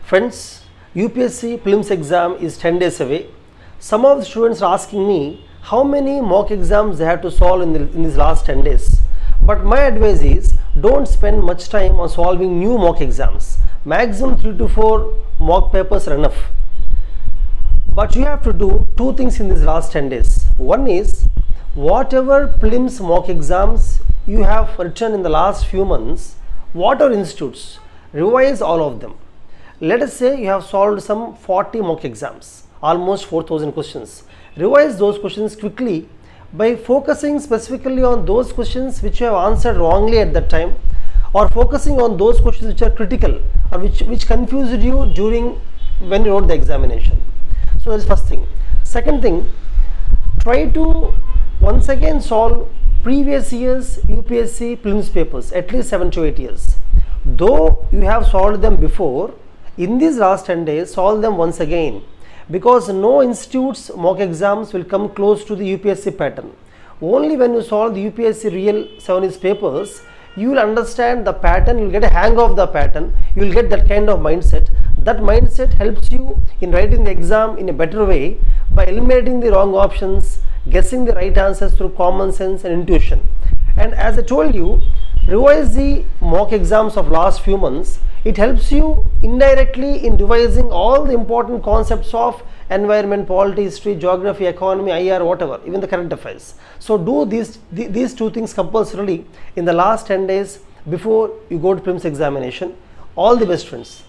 Friends, UPSC Prelims Exam is 10 days away. Some of the students are asking me how many mock exams they have to solve in these last 10 days. But my advice is, don't spend much time on solving new mock exams. Maximum 3 to 4 mock papers are enough. But you have to do two things in these last 10 days. One is, whatever prelims mock exams you have written in the last few months, whatever institutes, revise all of them. Let us say you have solved some 40 mock exams, almost 4,000 questions. Revise those questions quickly by focusing specifically on those questions which you have answered wrongly at that time, or focusing on those questions which are critical or which confused you during when you wrote the examination. So that is first thing. Second thing, try to once again solve previous years UPSC prelims papers, at least 7 to 8 years. Though you have solved them before, in these last 10 days solve them once again, because no institute's mock exams will come close to the UPSC pattern. Only when you solve the UPSC real 7 years papers, you will understand the pattern, you will get a hang of the pattern, you will get that kind of mindset. That mindset helps you in writing the exam in a better way by eliminating the wrong options, guessing the right answers through common sense and intuition. And as I told you, revise the mock exams of last few months. It helps you indirectly in revising all the important concepts of environment, polity, history, geography, economy, IR, whatever, even the current affairs. So do these two things compulsorily in the last 10 days before you go to prelims examination. All the best, friends.